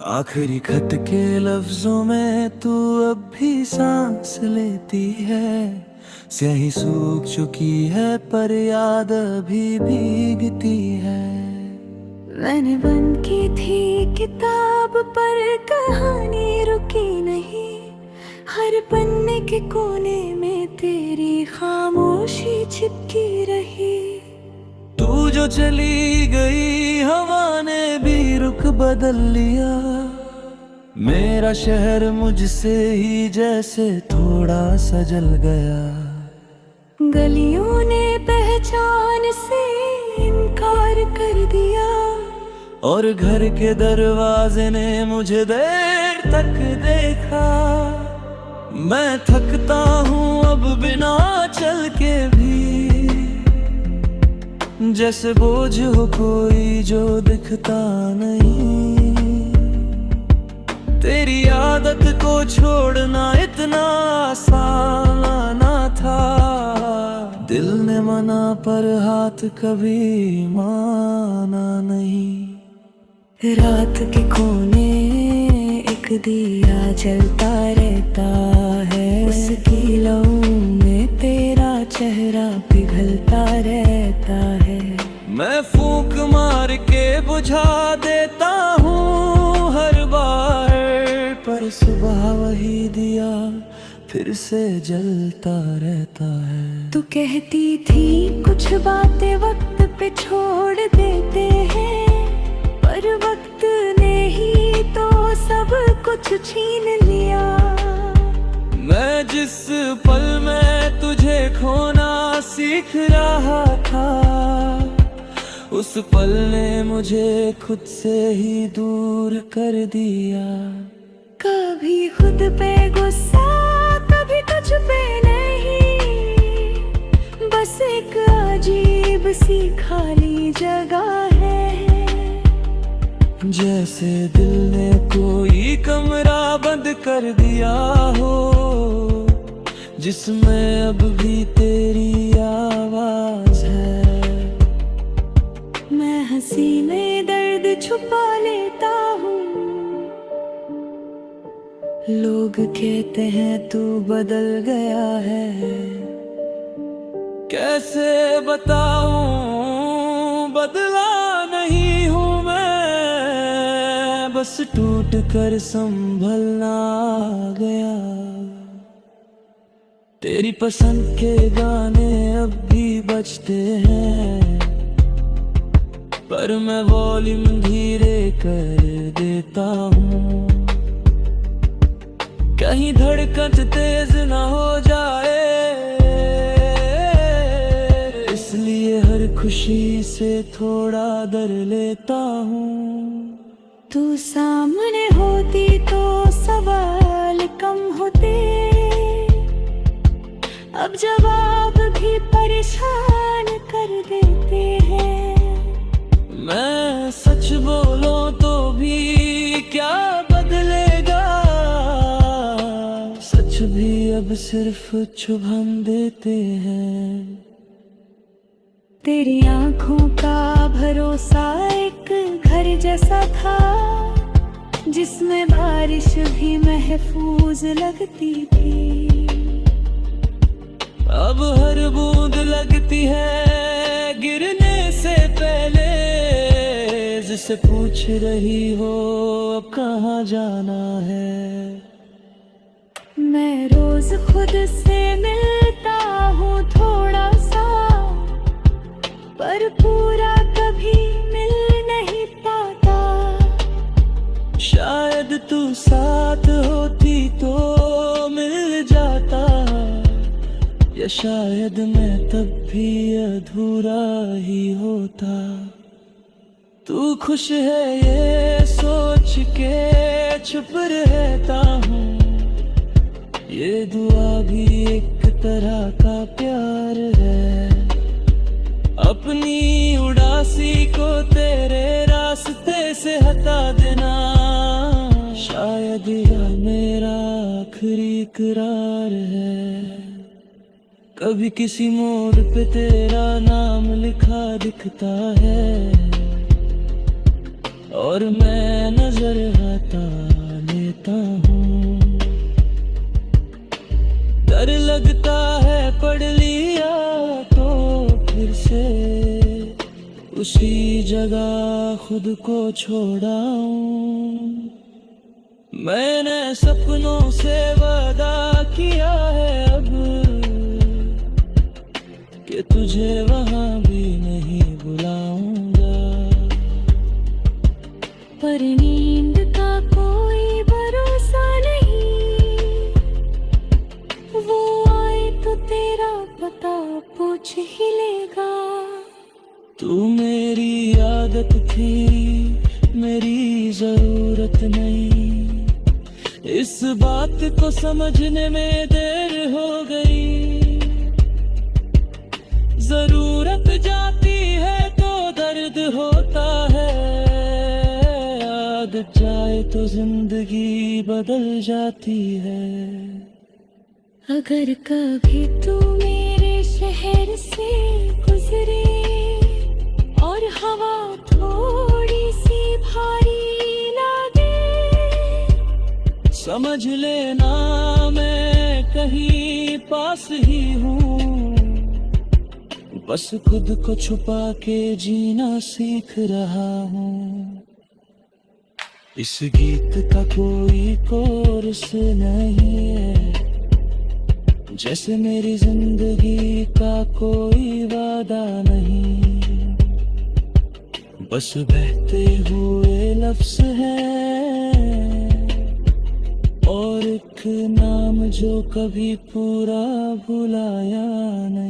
आखिरी खत के लफ्जों में तू अब भी सांस लेती है। स्याही सूख चुकी है पर याद अभी भीगती है। मैंने बंद की थी किताब पर कहानी रुकी नहीं। हर पन्ने के कोने में तेरी खामोशी चिपकी रही। तू जो चली गई हवा ने भी रुख बदल लिया। मेरा शहर मुझसे ही जैसे थोड़ा सा जल गया। गलियों ने पहचान से इनकार कर दिया। और घर के दरवाजे ने मुझे देर तक देखा। मैं थकता हूँ अब बिना चल के भी, जैसे बोझ हो कोई जो दिखता नहीं। तेरी आदत को छोड़ना इतना आसान ना था। दिल ने मना पर हाथ कभी माना नहीं। रात के कोने एक दिया जलता रहता है। उसकी लौ में तेरा चेहरा पिघलता रहता है। मैं फूंक मार के बुझा देता हूँ हर बार, पर सुबह वही दिया फिर से जलता रहता है। तू कहती थी कुछ बातें वक्त पे छोड़ देते हैं, पर वक्त ने ही तो सब कुछ छीन लिया। मैं जिस पल में तुझे खोना सीख रहा था, उस पल ने मुझे खुद से ही दूर कर दिया। कभी खुद पे गुस्सा, कभी तुझ पे नहीं। बस एक अजीब सी खाली जगह है। जैसे दिल ने कोई कमरा बंद कर दिया हो, जिसमें अब भी तेरी आवाज है। मैं हंसी में दर्द छुपा लेता हूँ। लोग कहते हैं तू बदल गया है। कैसे बताऊं बदला नहीं हूँ मैं, बस टूट कर संभलना आ गया। तेरी पसंद के गाने अब भी बजते हैं, पर मैं वॉल्यूम धीरे कर देता हूँ। कहीं धड़कन तेज ना हो जाए, इसलिए हर खुशी से थोड़ा डर लेता हूँ। तू सामने होती तो सवाल कम होते। अब जवाब भी परेशान कर देते हैं। मैं सच बोलूं तो भी क्या बदलेगा, सच भी अब सिर्फ चुभन देते हैं। तेरी आंखों का भरोसा एक घर जैसा था, जिसमें बारिश भी महफूज लगती थी। अब हर बूंद लगती है गिरने से पहले, जिससे पूछ रही हो अब कहाँ जाना है। मैं रोज खुद से मिलता हूँ थोड़ा सा, पर पूरा कभी मिल नहीं पाता। शायद तू साथ होती तो मिल जाता, या शायद मैं तब भी अधूरा ही होता। तू खुश है ये सोच के चुप रहता हूँ, ये दुआ भी एक तरह का प्यार है। अपनी उदासी को तेरे रास्ते से हटा देना, शायद यह मेरा आखिरी इकरार है। कभी किसी मोड़ पे तेरा नाम लिखा दिखता है, और मैं नजर आता लेता हूँ। डर लगता है पढ़ लिया तो फिर से उसी जगह खुद को छोड़ाऊं। मैंने सपनों से वादा किया है अब कि तुझे वहां भी नहीं बुलाऊंगा। पर नींद का कोई भरोसा नहीं, वो आए तो तेरा पता पूछ ही लेगा। तू मेरी आदत थी, मेरी जरूरत नहीं। इस बात को समझने में देर हो गई। जरूरत जाती है तो दर्द होता है, आदत जाए तो जिंदगी बदल जाती है। अगर कभी तू मेरे शहर से गुजरे और हवा थोड़ी सी भारी लागे, समझ लेना मैं कहीं पास ही हूँ। बस खुद को छुपा के जीना सीख रहा हूँ। इस गीत का कोई कोर्स नहीं है, जैसे मेरी जिंदगी का कोई वादा नहीं। बस बहते हुए लफ्ज हैं और एक नाम जो कभी पूरा भुलाया नहीं।